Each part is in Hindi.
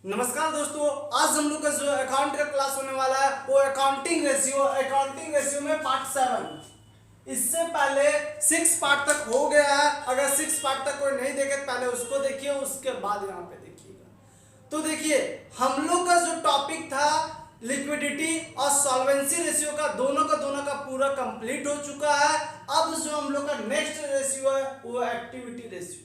नमस्कार दोस्तों, आज हम लोग का जो अकाउंट का क्लास होने वाला है वो अकाउंटिंग रेशियो में पार्ट 7। इससे पहले 6 पार्ट तक हो गया है। अगर 6 पार्ट तक कोई नहीं देखे पहले उसको देखिए, उसके बाद यहाँ पे देखिएगा। तो देखिए, हम लोग का जो टॉपिक था लिक्विडिटी और सॉल्वेंसी रेशियो का, दोनों का पूरा कंप्लीट हो चुका है। अब जो हम लोग का नेक्स्ट रेशियो है वो एक्टिविटी रेशियो,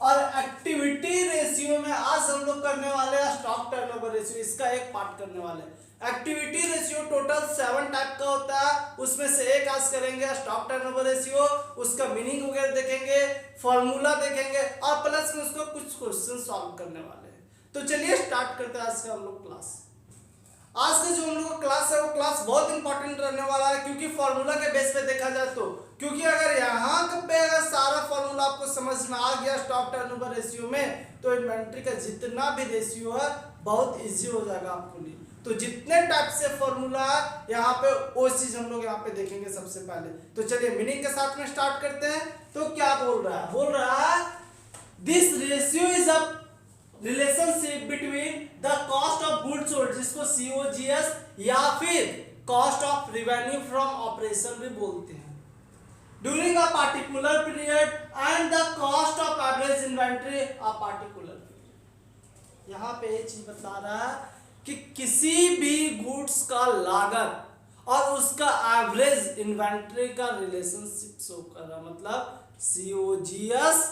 और एक्टिविटी रेशियो में आज हम लोग करने वाले हैं स्टॉक टर्नओवर रेशियो। इसका एक पार्ट करने वाले हैं। एक्टिविटी रेशियो टोटल 7 टाइप का होता है, उसमें से एक आज करेंगे स्टॉक टर्नओवर रेशियो। उसका मीनिंग वगैरह देखेंगे, फॉर्मूला देखेंगे और प्लस में उसको कुछ क्वेश्चन सॉल्व करने वाले हैं। तो चलिए स्टार्ट करते हैं आज का हम लोग क्लास। आज का जो हम लोग का क्लास है वो क्लास बहुत इंपॉर्टेंट रहने वाला है, क्योंकि फॉर्मूला के बेस पे देखा जाए तो, क्योंकि अगर यहाँ पे अगर सारा फॉर्मूला आपको समझ में आ गया स्टॉक टर्नओवर रेशियो में, तो इन्वेंट्री का जितना भी रेशियो है बहुत इजी हो जाएगा आपके लिए। तो जितने टाइप से फॉर्मूला है यहाँ पे वो चीज हम लोग यहाँ पे देखेंगे सबसे पहले। तो चलिए मीनिंग के साथ में स्टार्ट करते हैं। तो क्या बोल रहा है this ratio is a relationship between the cost of goods sold, जिसको COGS या फिर cost of revenue from operation भी बोलते हैं, during a particular period and the cost of average inventory a particular period. यहाँ पे ये चीज बता रहा है कि किसी भी गुड्स का लागत और उसका एवरेज इन्वेंट्री का रिलेशनशिप शो कर रहा, मतलब COGS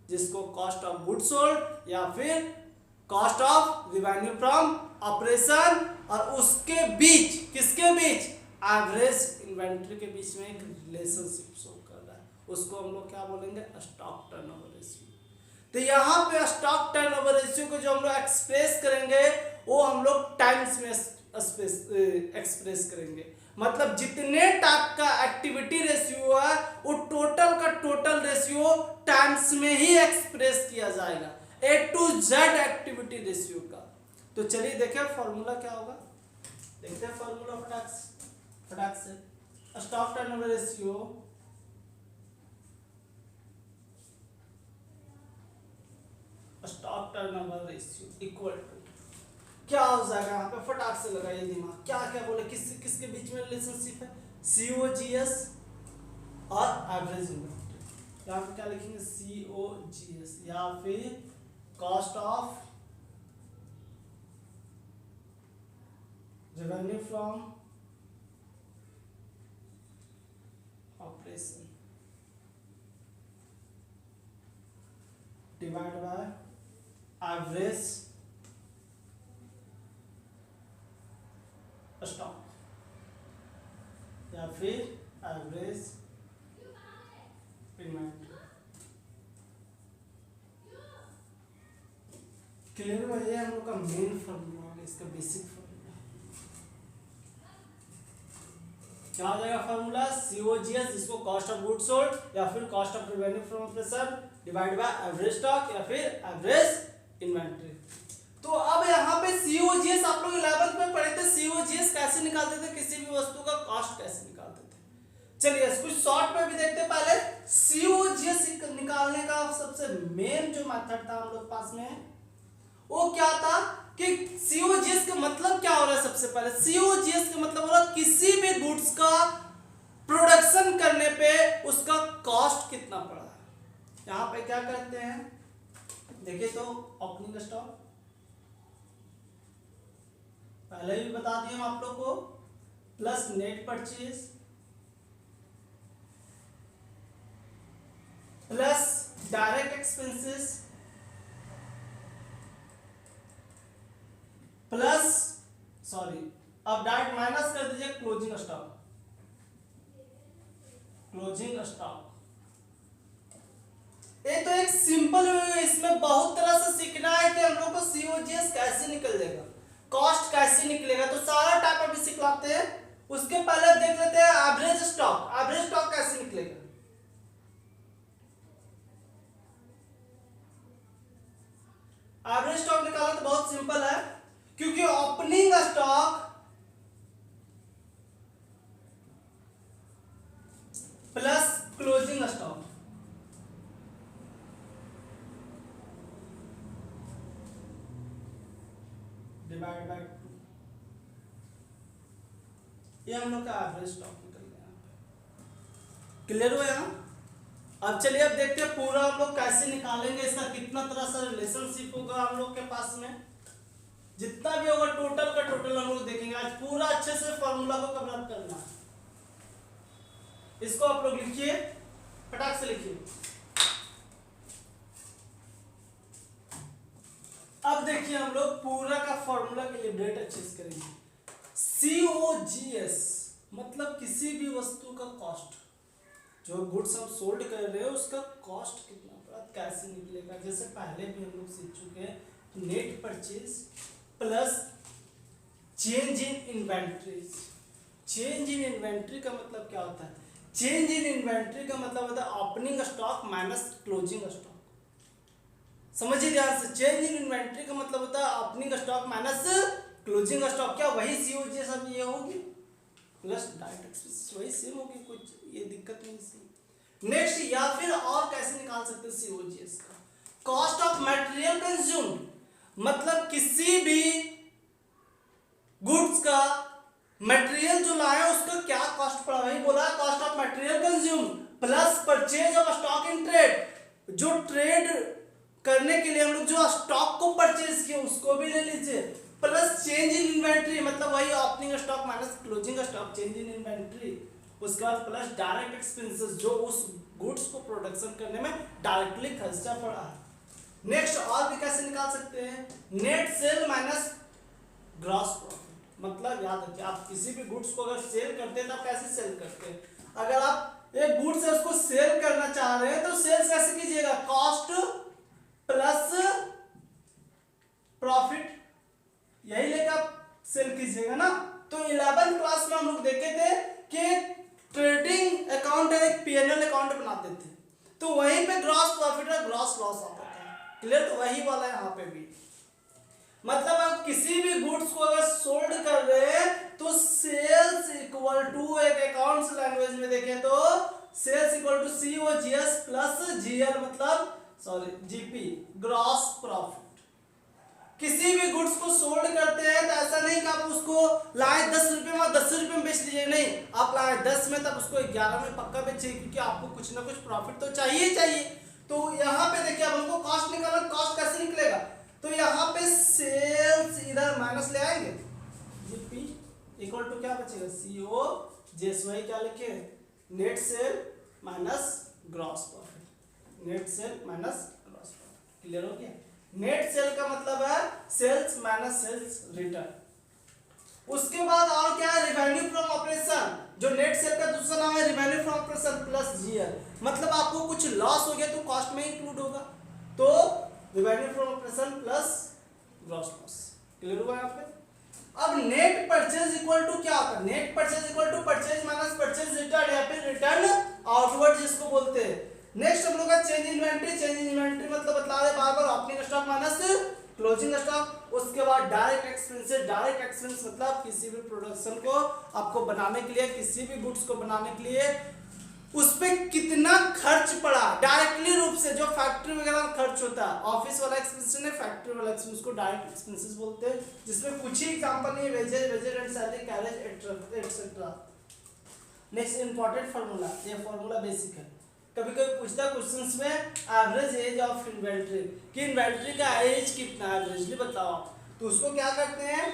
जिसको कॉस्ट ऑफ गुड्स सोल्ड या फिर cost of revenue from operation, और उसके बीच किसके बीच, एवरेज इन्वेंट्री के बीच में एक रिलेशनशिप शो कर रहा है, उसको हम लोग क्या बोलेंगे, स्टॉक टर्नओवर रेशियो। तो यहाँ पे स्टॉक टर्नओवर रेशियो को जो हम लोग एक्सप्रेस करेंगे वो हम लोग टाइम्स में एक्सप्रेस करेंगे, मतलब जितने टाइप का एक्टिविटी रेशियो है वो टोटल का टोटल रेशियो टाइम्स में ही एक्सप्रेस किया जाएगा, A to Z activity ratio का। तो चलिए देखें फॉर्मूला क्या होगा, देखते हैं फॉर्मूला फटाक से। Stock turnover ratio equal to क्या हो जाएगा, यहाँ पे फटाक से लगाइए दिमाग, क्या क्या बोले, किसके बीच में रिलेशनशिप है, COGS और एवरेज इन्वेंट्री। यहाँ पे क्या लिखेंगे, COGS या फिर cost of revenue from operation divide by average stock या फिर एवरेज इन्वेंट्री। क्लियर हो जाए, हम लोग का मेन फॉर्मूला होगा, इसका बेसिक फॉर्मूला क्या हो जाएगा, फॉर्मूला COGS जिसको कॉस्ट ऑफ गुड्स सोल्ड या फिर cost of revenue from operation divide by average stock या फिर एवरेज इन्वेंट्री। तो अब यहाँ पे COGS आप लोग 11th में पढ़े थे, COGS कैसे निकालते थे, किसी भी वस्तु का कॉस्ट कैसे निकालते थे। चलिए कुछ शॉर्ट में भी देखते पहले। COGS निकालने का सबसे मेन जो मेथड था हम लोग पास में वो क्या था कि COGS का मतलब क्या हो रहा है, सबसे पहले COGS का मतलब हो रहा है किसी भी गुड्स का प्रोडक्शन करने पे उसका कॉस्ट कितना पड़ा है। यहाँ पे क्या करते हैं देखिए, तो ओपनिंग स्टॉक पहले भी बता दिए हम आप लोग को, plus net purchase plus direct expenses plus अब डायरेक्ट माइनस कर दीजिए क्लोजिंग स्टॉक। ये तो एक सिंपल वे है, इसमें बहुत तरह से सीखना है कि हम लोग को COGS कैसे निकल जाएगा, कॉस्ट कैसे निकलेगा, तो सारा टाइप अभी सिखलाते हैं। उसके पहले देख लेते हैं एवरेज स्टॉक कैसे निकलेगा। एवरेज स्टॉक निकालना तो बहुत सिंपल है, क्योंकि opening stock plus closing stock, divide by 2, ये हम लोग का एवरेज स्टॉक निकल गया। क्लियर हुआ यहाँ? अब चलिए अब देखते हैं पूरा हम लोग कैसे निकालेंगे, इसका कितना तरह से रिलेशनशिप होगा हम लोग के पास में, जितना भी होगा टोटल का टोटल हम लोग देखेंगे। आज पूरा अच्छे से फॉर्मूला को कवर करना है। इसको आप लोग लिखिए, फटाक से लिखिए। अब देखिए हम लोग पूरा का फॉर्मूला कैलिब्रेट अच्छे से करेंगे। COGS मतलब किसी भी वस्तु का कॉस्ट, जो गुड्स हम सोल्ड कर रहे हैं उसका कॉस्ट कितना पड़ा, कैसे निकलेगा। जैसे पहले भी हम लोग सीख चुके हैं, net purchase plus change in inventories. Change in inventory का मतलब क्या होता है? चेंज इन इन्वेंट्री का मतलब होता है opening stock minus closing stock. समझिए ध्यान से, चेंज इन इन्वेंट्री का मतलब होता है opening stock minus closing stock. क्या वही COGS सब ये होगी प्लस डायरेक्ट एक्सपेंसेस, वही सेम होगी, कुछ ये दिक्कत नहीं सी। नेक्स्ट या फिर और कैसे निकाल सकते हैं COGS का? कॉस्ट ऑफ मटेरियल कंज्यूम्ड, मतलब किसी भी गुड्स का मटेरियल जो लाए उसका क्या कॉस्ट पड़ा, वही बोला cost of material consumed plus purchase of stock in trade. जो ट्रेड करने के लिए हम लोग जो स्टॉक को परचेज किए उसको भी ले लीजिए, प्लस चेंज इन इन्वेंट्री मतलब वही opening stock minus closing stock, change in inventory. उसके बाद प्लस डायरेक्ट एक्सपेंसेस, जो उस गुड्स को प्रोडक्शन करने में डायरेक्टली खर्चा पड़ा है। नेक्स्ट और भी कैसे निकाल सकते हैं? Net cell minus gross profit. मतलब याद रखिए, आप किसी भी गुड्स को अगर सेल करते हैं तो आप कैसे सेल करते हैं? अगर आप एक गुड्स है उसको सेल करना चाह रहे हैं तो सेल्स कैसे कीजिएगा? कॉस्ट प्लस प्रॉफिट, यही लेकर आप सेल कीजिएगा ना। तो 11th क्लास में हम लोग देखे थे कि ट्रेडिंग अकाउंट एक P&L अकाउंट बनाते थे, तो वहीं पे ग्रॉस प्रॉफिट और ग्रॉस लॉस आता था। क्लियर? तो वही वाला है यहाँ पे भी। मतलब आप किसी भी गुड्स को अगर सोल्ड कर रहे हैं तो सेल्स इक्वल टू, एक अकाउंट्स लैंग्वेज में देखें तो sales equal to COGS plus GL मतलब GP, ग्रॉस प्रॉफिट। किसी भी गुड्स को सोल्ड करते हैं तो ऐसा नहीं कि आप उसको लाए 10 रुपए में 10 रुपए में बेच लीजिए, नहीं, आप लाए 10 में तब उसको 11 में पक्का बेचिए, क्योंकि आपको कुछ ना कुछ प्रॉफिट तो चाहिए चाहिए। तो यहाँ पे देखिए अब हमको कॉस्ट निकालना, कॉस्ट कैसे निकलेगा? तो यहाँ पे सेल्स इधर माइनस ले आएंगे, GP इक्वल टू क्या बचेगा? COGS, वही क्या लिखे? Net cell minus gross profit, net cell minus gross profit. Clear हो गया? नेट सेल का मतलब है सेल्स माइनस सेल्स रिटर्न। उसके बाद और क्या है? रेवेन्यू फ्रॉम ऑपरेशन, जो नेट सेल का दूसरा नाम है revenue from operation plus GL। मतलब आपको कुछ लॉस हो गया तो कॉस्ट में इंक्लूड होगा, तो revenue from operation plus gross loss. Clear हुआ यहाँ पे? अब नेट परचेज इक्वल टू क्या होता है? Net purchase equal to purchase minus purchase return या फिर रिटर्न आउटवर्ड जिसको बोलते हैं। नेक्स्ट हम लोग का चेंज इन्वेंट्री। चेंज इन्वेंट्री मतलब बता रहे बार बार opening stock minus closing stock. उसके बाद डायरेक्ट एक्सपेंसेस। डायरेक्ट एक्सपेंस मतलब किसी भी प्रोडक्शन को आपको बनाने के लिए, किसी भी गुड्स को बनाने के लिए उस पे कितना खर्च पड़ा डायरेक्टली रूप से, जो फैक्ट्री वगैरह में खर्च होता है। ऑफिस वाला एक्सपेंस ने फैक्ट्री वाला एक्सपेंस को डायरेक्ट एक्सपेंसेस बोलते हैं, जिसमें कुछ ही एग्जांपल नहीं, wages and salary, carriage etcetera. Next important formula, ये फार्मूला बेसिक है, कभी कभी पूछता है क्वेश्चंस में एवरेज एज ऑफ इन्वेंट्री, कि इन्वेंट्री का एज कितना एवरेजली बताओ। तो उसको क्या करते हैं?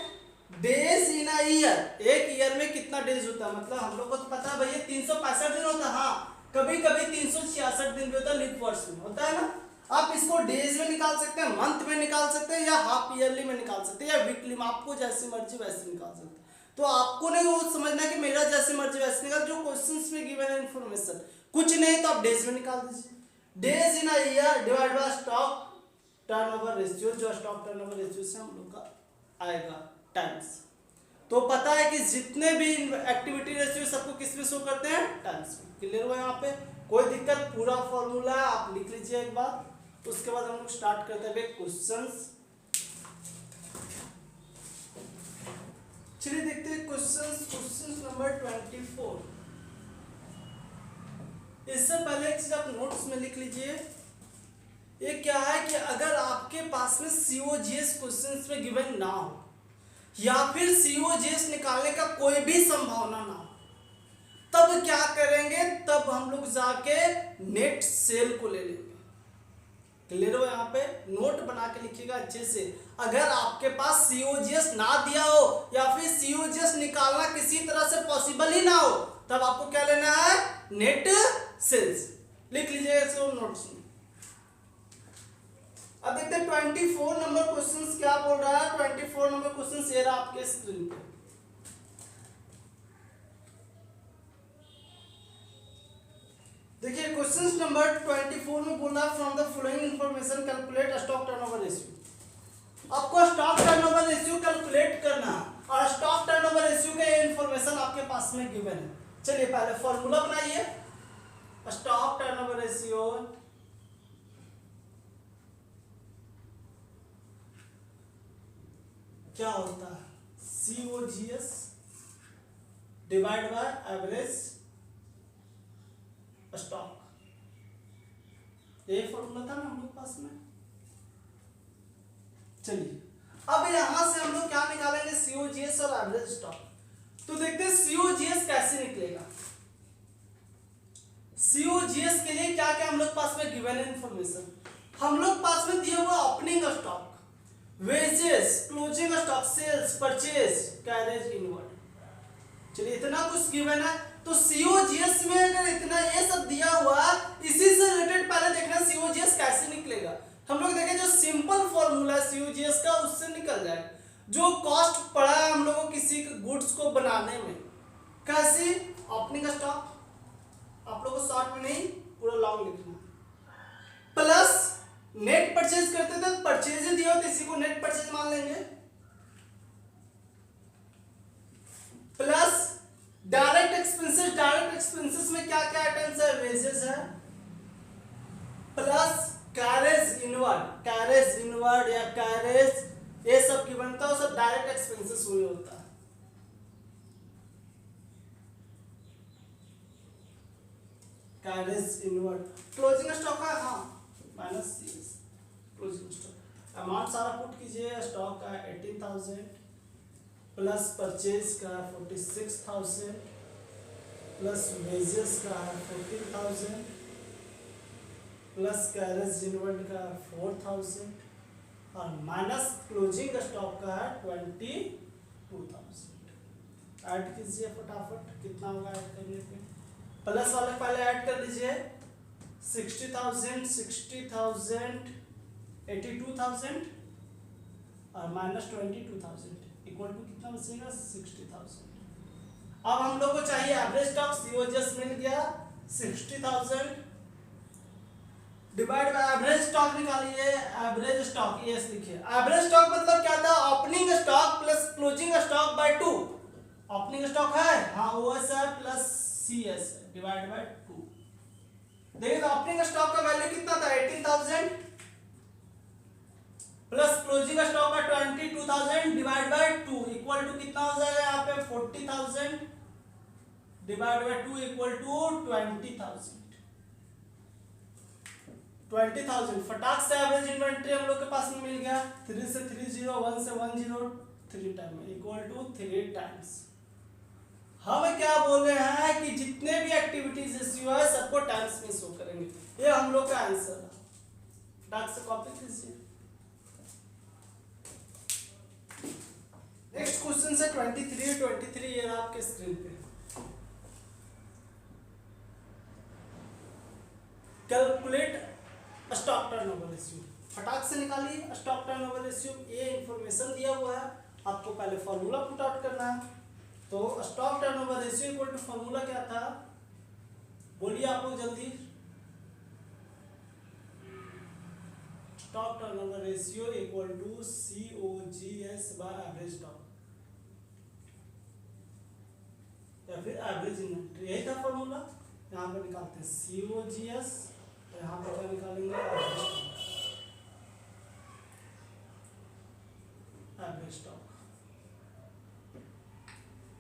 डेज इन अ ईयर, एक ईयर में कितना डेज होता है, मतलब हम लोग को तो पता है भैया 365 दिन होता है। हाँ, कभी कभी 366 दिन भी होता है, लीप वर्ष में होता है ना। आप इसको डेज में निकाल सकते हैं, मंथ में निकाल सकते हैं, या हाफ ईयरली में निकाल सकते हैं, या वीकली में, आपको जैसी मर्जी वैसे निकाल सकते हैं। तो आपको नहीं वो समझना कि मेरा जैसे मर्जी वैसे निकाल, जो क्वेश्चंस में गिवन है इन्फॉर्मेशन कुछ नहीं तो आप डेज में निकाल दीजिए। Days in a year divide by stock turnover ratio, जो स्टॉक टर्नओवर रेशियो से हम लोग का आएगा टाइम्स। तो पता है कि जितने भी एक्टिविटी रेशियो सबको किस में शो करते हैं? टाइम्स में। क्लियर हुआ यहाँ पे? कोई दिक्कत? पूरा फॉर्मूला आप लिख लीजिए एक बार, उसके बाद हम लोग स्टार्ट करते हैं क्वेश्चंस। चलिए देखते हैं क्वेश्चन नंबर 24। इससे पहले एक चीज आप नोट्स में लिख लीजिए, ये क्या है कि अगर आपके पास में COGS क्वेश्चंस में गिवन ना हो या फिर सीओजीएस निकालने का कोई भी संभावना ना हो, तब क्या करेंगे, तब हम लोग जाके नेट सेल को ले लेंगे। क्लियर हो? यहाँ पे नोट बना के लिखिएगा अच्छे से। अगर आपके पास सीओजीएस ना दिया हो या फिर सीओजीएस निकालना किसी तरह से पॉसिबल ही ना हो, तब आपको क्या लेना है, नेट सेल्स। लिख लीजिए इसको नोट्स में। अब देखते हैं 24 नंबर क्वेश्चन क्या बोल रहा है। 24 नंबर क्वेश्चन ये रहा आपके स्क्रीन पे। देखिए क्वेश्चन नंबर 24 में बोल रहा है from the following information calculate stock turnover ratio. आपको स्टॉक टर्नओवर रेशियो कैलकुलेट करना और स्टॉक टर्नओवर रेशियो का ये इंफॉर्मेशन आपके पास में गिवन है। चलिए पहले फॉर्मूला बनाइए। स्टॉक टर्नओवर रेशियो क्या होता है, COGS divide by average stock. ये फॉर्मूला था ना हम लोग पास में। चलिए अब यहां से हम लोग क्या निकालेंगे, सीओजीएस और एवरेज स्टॉक। तो देखते हैं सीओजीएस कैसे निकलेगा। सीओजीएस के लिए क्या क्या हम लोग पास में गिवन है इंफॉर्मेशन। हम लोग पास में दिया हुआ opening stock, wages, closing stock, sales, purchase, carriage inward. चलिए इतना कुछ गिवन है। तो सीओजीएस में अगर इतना ये सब दिया हुआ, इसी से रिलेटेड पहले देखना सीओजीएस कैसे निकलेगा। हम लोग देखें जो सिंपल फॉर्मूला है सीओजीएस का, उससे निकल जाएगा। जो कॉस्ट पड़ा है हम लोगों को किसी गुड्स को बनाने में, कैसी, ओपनिंग स्टॉक, आप लोगों को शॉर्ट में नहीं पूरा लॉन्ग लिखना, प्लस नेट परचेज करते थे, परचेज दिया हो तो इसी को नेट परचेज मान लेंगे, plus direct expenses. Direct expenses में क्या क्या आइटम्स है, वेजेस है, plus carriage inward, carriage inward या कैरेज, ये सब की बनता है, सब डायरेक्ट एक्सपेंसेस हुए होता है। कैरेज इनवर्ड, क्लोजिंग स्टॉक है, हाँ minus CS closing stock. Amount सारा पुट कीजिए। स्टॉक का 18,000 प्लस परचेज का 46,000 प्लस वेजेस का 14,000 प्लस कैरेज इनवर्ड का 4,000 और माइनस क्लोजिंग स्टॉक का है 22,000। ऐड कीजिए फटाफट, कितना होगा ऐड करने पे। प्लस वाले पहले ऐड कर लीजिए 60,000, 60,000, 82,000 और माइनस 22,000 इक्वल टू कितना बचेगा, 60,000। अब हम लोग को चाहिए एवरेज स्टॉक। सीओजीएस मिल गया 60,000 डिवाइड बाय एवरेज स्टॉक निकालिए। एवरेज स्टॉक ये लिखिए। एवरेज स्टॉक मतलब क्या था, opening stock plus closing stock by 2। Opening stock है, हाँ ओएस है, प्लस सीएस डिवाइड बाय 2। देखिए तो ओपनिंग स्टॉक का वैल्यू कितना था, 18,000 प्लस क्लोजिंग स्टॉक का 22,000 डिवाइड बाय 2 इक्वल टू कितना हो जाएगा यहाँ पे 40,000 डिवाइड बाय 2 इक्वल टू 20,000। 20,000 फटाक से एवरेज इन्वेंट्री हम लोग के पास में मिल गया। 3 से 30, 1 से 10, 3 टाइम इक्वल टू 3 टाइम्स। हम क्या बोल रहे हैं कि जितने भी एक्टिविटीज रेशियो है सबको टाइम्स में शो करेंगे। ये हम लोग का आंसर है। फटाक से कॉपी कीजिए। नेक्स्ट क्वेश्चन से 23 ये रहा आपके स्क्रीन पे। Calculate stock turnover ratio. फटाक से निकालिए स्टॉक टर्नओवर रेशियो। ये इंफॉर्मेशन दिया हुआ है, आपको पहले फॉर्मूला पुट आउट करना है। तो stock turnover ratio equal to formula क्या था, बोलिए आप लोग जल्दी। Stock turnover ratio equal to COGS by average stock या फिर एवरेज इन्वेंट्री, यही था फॉर्मूला। यहाँ पे निकालते हैं सीओजीएस, यहाँ पे क्या निकालेंगे, एवरेज स्टॉक।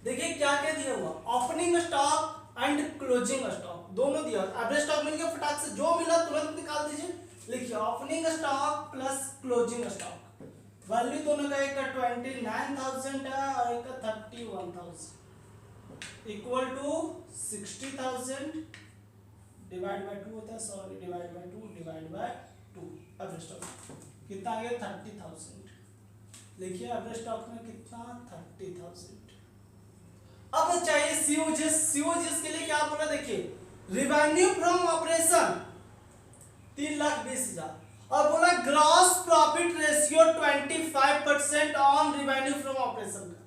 देखिए क्या क्या दिया हुआ, opening stock and closing stock दोनों दिया। एवरेज स्टॉक मिल गया, फटाक से जो मिला तुरंत निकाल दीजिए। लिखिए opening stock plus closing stock value दोनों का, एक का 29,000 है और एक का 31,000 इक्वल टू 60,000 डिवाइड बाय 2 होता है, sorry divide by 2 divide by 2 average stock कितना आ गया 30,000। देखिए एवरेज स्टॉक में कितना 30,000। अब चाहिए सीओजीएस। सीओजीएस के लिए क्या बोला देखिए, रिवेन्यू फ्रॉम ऑपरेशन 3,20,000 और बोला gross profit ratio 25% on revenue from operation का।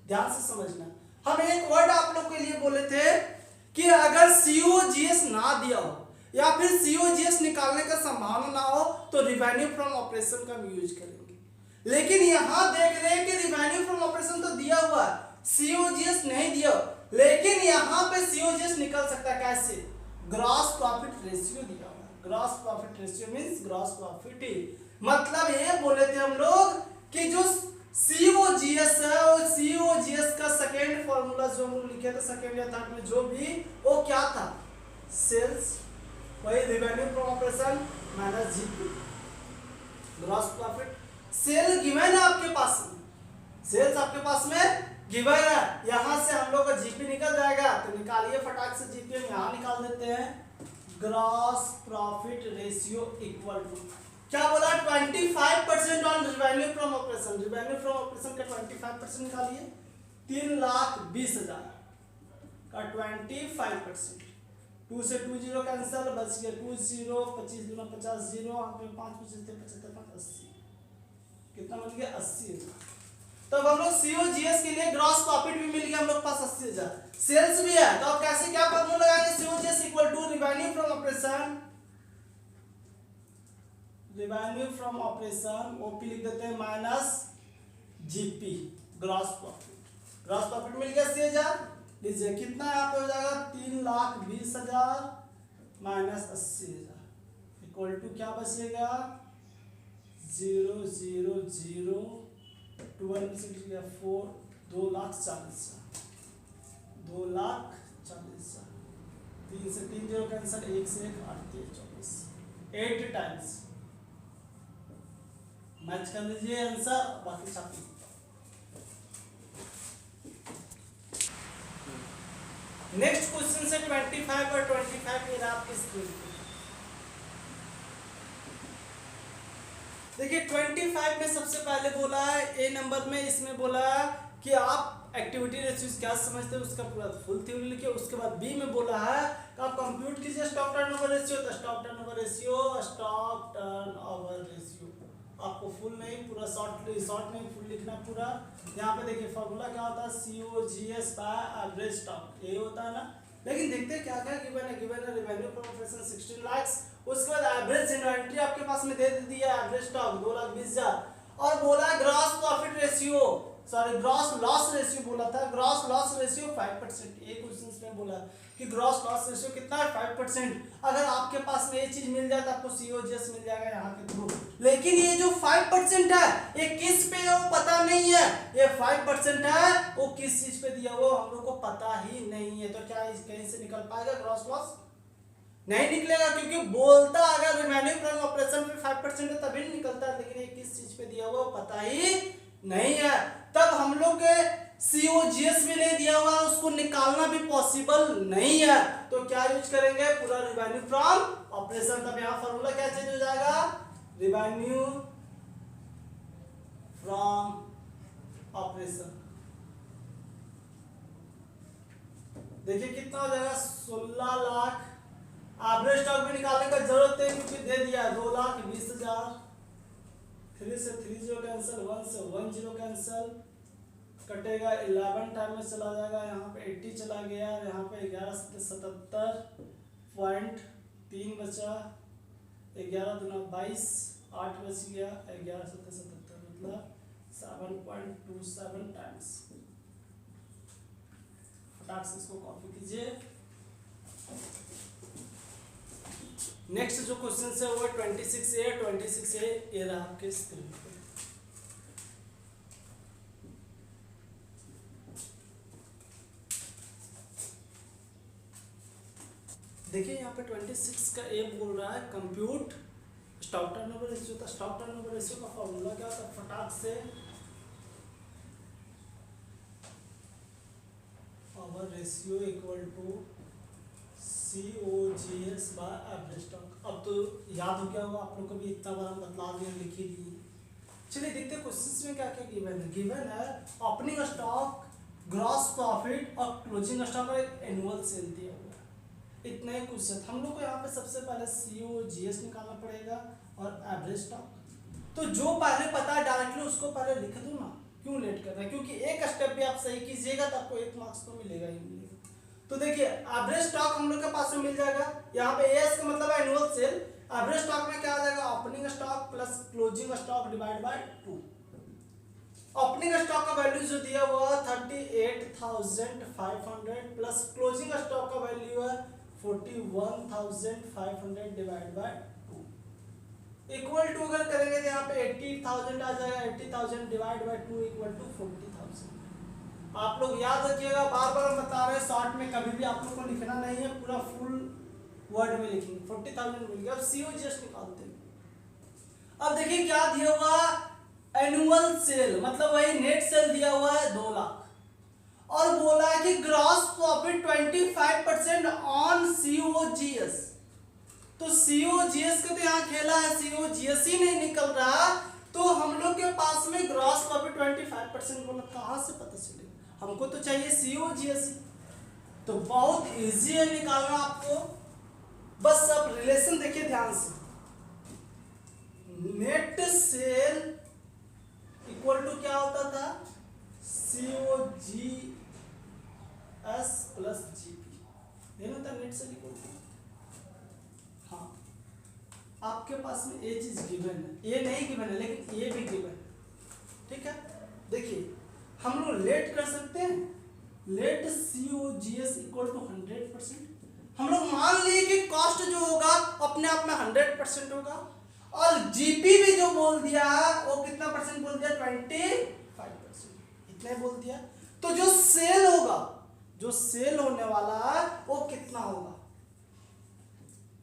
ध्यान से समझना, हम एक वर्ड आप लोग के लिए बोले थे कि अगर सीओजीएस ना दिया हो या फिर सीओजीएस निकालने का संभावना ना हो तो रिवेन्यू फ्रॉम ऑपरेशन का हम यूज करेंगे। लेकिन यहां देख रहे हैं कि रिवेन्यू फ्रॉम ऑपरेशन तो दिया हुआ है, सीओजीएस नहीं दिया, लेकिन यहां पे सीओजीएस निकल सकता है कैसे, ग्रॉस प्रॉफिट रेशियो दिया हुआ है। Gross profit ratio means gross profit, मतलब ये बोले थे हम लोग कि जो सीओजीएस है और सीओजीएस का सेकेंड फॉर्मूला जो हम लोग लिखे थे सेकेंड या थर्ड में जो भी, वो क्या था, सेल्स, वही revenue from operation minus GP, gross profit. Sale given है आपके पास में, सेल्स आपके पास में गिवन है, यहां से हम लोग का जीपी निकल जाएगा, तो निकालिए फटाक से जीपी, हम यहां निकाल देते हैं। Gross profit ratio equal to क्या बोला 25% on revenue from operation. Revenue from operation का 25% निकालिए, 3,20,000 का 25%, 2 से 2 जीरो कैंसिल, बच गया 2 0, 25 दूना 50 जीरो, 5 25 75 80, कितना बन गया 80,000। तब हम लोग सीओजीएस के लिए ग्रॉस प्रॉफिट भी मिल गया हम लोग पास 80,000, सेल्स भी है, तो अब कैसे क्या फॉर्मूला लगाएंगे, COGS equal to revenue from operation, revenue from operation OP लिख देते हैं minus GP gross profit. Gross profit मिल गया 80,000, लीजिए कितना यहाँ पे हो जाएगा 3,20,000 माइनस 80,000 इक्वल टू क्या बचेगा 0 0 0 12 से 4 2,40,000 2,40,000, 3 से 3 जीरो कैंसिल, 1 से 1 8 24, 8 टाइम्स मैच कर लीजिए आंसर, बाकी छापी। नेक्स्ट क्वेश्चन से 25 और 25 मेरा आपकी स्क्रीन पे देखिए। 25 में सबसे पहले बोला है ए नंबर में, इसमें बोला है कि आप एक्टिविटी रेशियो क्या समझते हैं उसका पूरा फुल थ्योरी लिखिए। उसके बाद बी में बोला है कि आप कंप्यूट कीजिए स्टॉक टर्नओवर रेशियो, तो stock turnover ratio, stock turnover ratio आपको फुल नहीं पूरा शॉर्ट नहीं फुल लिखना पूरा। यहाँ पे देखिए फॉर्मूला क्या होता है, सीओजीएस बाय एवरेज स्टॉक, ये होता है ना। लेकिन देखते हैं क्या क्या गिवन है रिवेन्यू फ्रॉम ऑपरेशन 16 लाख, उसके बाद एवरेज इन्वेंटरी आपके पास में दे दी है, एवरेज स्टॉक 2,20,000 और बोला gross profit ratio, sorry gross loss ratio बोला था, ग्रॉस लॉस रेशियो 5%। एक क्वेश्चन में बोला कि ग्रॉस लॉस रेशियो कितना है 5%। अगर आपके पास में ये चीज मिल जाए तो आपको सीओजीएस मिल जाएगा यहाँ के थ्रू। लेकिन ये जो 5% है ये किस पे है वो पता नहीं है, ये 5% है वो किस चीज पे दिया वो हम लोग को पता ही नहीं है। तो क्या कहीं से निकल पाएगा ग्रॉस लॉस, नहीं निकलेगा, क्योंकि बोलता अगर रिवेन्यू फ्रॉम ऑपरेशन पे 5% है तभी निकलता है, लेकिन ये किस चीज पे दिया हुआ पता ही नहीं है। तब हम लोग के सीओजीएस भी नहीं दिया हुआ, उसको निकालना भी पॉसिबल नहीं है, तो क्या यूज करेंगे पूरा रिवेन्यू फ्रॉम ऑपरेशन। तब यहाँ फॉर्मूला क्या चेंज हो जाएगा, रिवेन्यू फ्रॉम ऑपरेशन। देखिए कितना हो जाएगा 16 लाख। एवरेज स्टॉक भी निकालने का जरूरत है क्योंकि दे दिया 2,20,000, 3 से 3 जीरो कैंसिल, 1 से 1 जीरो कैंसिल, कटेगा 11 टाइम में चला जाएगा, यहाँ पे 80 चला गया, यहाँ पे 11,77.3 बचा, 11 दूना 22, 8 बच गया, 11,77 मतलब 7.27 टाइम्स। फटाक से इसको कॉपी कीजिए। नेक्स्ट जो क्वेश्चन है वो 26A, 26A ये रहा आपके स्क्रीन पे। देखिए यहाँ पे 26 का ए बोल रहा है कंप्यूट स्टॉक टर्नओवर रेशियो था। स्टॉक टर्नओवर रेशियो का फॉर्मूला क्या होता है, फटाक से power ratio equal to COGS by average stock. अब तो याद हो गया होगा आप लोग को भी, इतना बार हम बतला दिए, लिख ही दिए। चलिए देखते हैं क्वेश्चंस में क्या क्या गिवन है। गिवन है ओपनिंग स्टॉक, ग्रॉस प्रॉफिट और क्लोजिंग स्टॉक और एक एनुअल सेल दिया हुआ है। इतना ही कुछ है। हम लोग को यहाँ पे सबसे पहले COGS निकालना पड़ेगा और एवरेज स्टॉक। तो जो पहले पता है डायरेक्टली उसको पहले लिख दूँ ना, क्यों लेट कर रहे हैं, क्योंकि एक स्टेप भी आप सही कीजिएगा तो आपको 1 मार्क्स तो मिलेगा ही मिलेगा। तो देखिए एवरेज स्टॉक हम लोग के पास में मिल जाएगा। यहाँ पे एस का मतलब है एनुअल सेल। एवरेज स्टॉक में क्या आ जाएगा, opening stock plus closing stock divide by 2। Opening stock का वैल्यू जो दिया हुआ 38,500 प्लस क्लोजिंग स्टॉक का वैल्यू है 41,500 डिवाइड बाय 2 इक्वल टू अगर करेंगे तो यहाँ पे 80,000 आ जाएगा। 80,000 डिवाइड बाय 2 इक्वल टू 40,000। आप लोग याद रखिएगा, बार बार हम बता रहे हैं, शॉर्ट में कभी भी आप लोग को लिखना नहीं है, पूरा फुल वर्ड में लिखेंगे। 40,000 मिल गया। अब COGS निकालते हैं। अब देखिए क्या दिया हुआ, एनुअल सेल मतलब वही नेट सेल दिया हुआ है 2 लाख और बोला है कि ग्रॉस प्रॉफिट 25% ऑन COGS। तो COGS का तो यहाँ खेला है, COGS ही नहीं निकल रहा, तो हम लोग के पास में ग्रॉस प्रॉफिट 25% बोला, कहाँ से पता चलेगा, हमको तो चाहिए COGS। तो बहुत इजी है निकालना आपको, बस अब रिलेशन देखिए ध्यान से। नेट सेल इक्वल टू क्या होता था, COGS प्लस GP, देना था नेट सेल इक्वल टू। हाँ आपके पास में ये चीज गिवन है, ये नहीं गिवन है लेकिन ये भी गिवन है, ठीक है। देखिए हम लोग लेट कर सकते हैं, लेट COGS इक्वल टू 100%। हम लोग मान लिए कि कॉस्ट जो होगा अपने आप में 100% होगा और GP भी जो बोल दिया है वो कितना परसेंट बोल दिया, 25%, इतना बोल दिया। तो जो सेल होगा, जो सेल होने वाला है वो कितना होगा,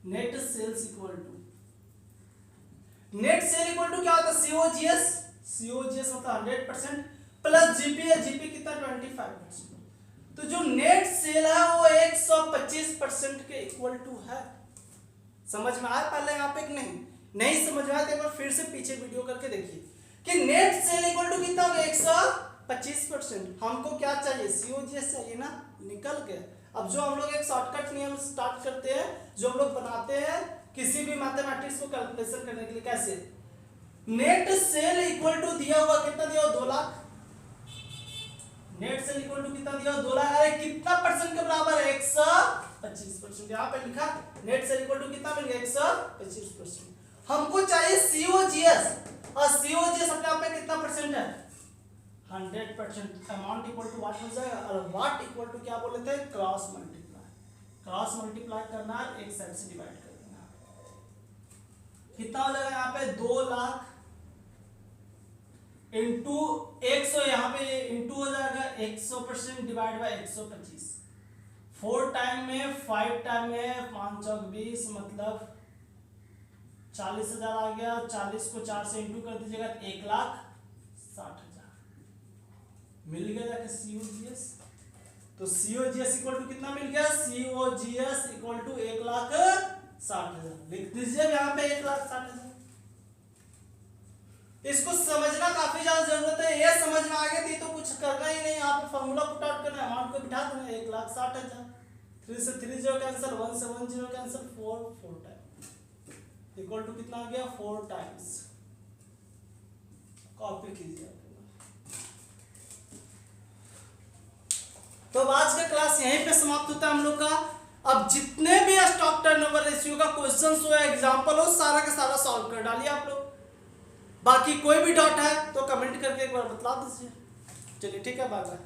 net sales equal to, net sale equal to क्या होता है, COGS मतलब 100% प्लस GP है, GP कितना 25%। तो जो नेट सेल है वो 125% के इक्वल टू है। समझ में आया पहले यहाँ पे कि नहीं समझ में आया तो एक बार फिर से पीछे वीडियो करके देखिए कि नेट सेल इक्वल टू कितना होगा, 125%। हमको क्या चाहिए, COGS चाहिए ना, निकल गया। अब जो हम लोग एक शॉर्टकट नियम स्टार्ट करते हैं, जो हम लोग बनाते हैं किसी भी मैथमेटिक्स को कैलकुलेशन करने के लिए, कैसे, नेट सेल इक्वल टू दिया हुआ कितना दिया हुआ, 2 lakh. Net sale equal to कितना दिया हुआ, 2 लाख। अरे कितना परसेंट के बराबर है, 125%। यहाँ पे लिखा नेट सेल इक्वल टू कितना मिल गया, 125%। हमको चाहिए COGS और COGS अपने आप में कितना परसेंट है, 100%। अमाउंट इक्वल टू व्हाट हो जाएगा, और व्हाट इक्वल टू क्या बोले थे, क्रॉस मल्टीप्लाई। क्रॉस मल्टीप्लाई करना है, एक साइड से डिवाइड कर देना। कितना हो जाएगा यहाँ पे, 2 लाख इंटू 100, यहाँ पे इंटू हो जाएगा 100% डिवाइड बाय 125। 4 टाइम में 5 टाइम में 5 चौक 20 मतलब 40,000 आ गया। 40 को 4 से इंटू कर दीजिएगा तो 1,60,000 मिल गया जाके COGS। तो COGS इक्वल टू कितना मिल गया, COGS इक्वल टू 1,60,000 लिख दीजिए यहाँ पे 1,60,000। इसको समझना काफी ज्यादा जरूरत है, ये समझ में आ गया थी तो कुछ करना ही नहीं, यहाँ पे फॉर्मूला पुट आउट करना, अमाउंट को बिठा देना 1,60,000। 3 से 3 0 कैंसिल, 1 से 1 0 कैंसिल, 4 टाइम इक्वल टू कितना आ गया, 4 टाइम्स। कॉपी कीजिए। तो आज का क्लास यहीं पे समाप्त होता है हम लोग का। अब जितने भी स्टॉक टर्नओवर रेशियो का क्वेश्चंस हो, एग्जांपल हो, सारा का सारा सॉल्व कर डालिए आप लोग। बाकी कोई भी डाउट है तो कमेंट करके एक बार बता दीजिए। चलिए ठीक है, बाय बाय।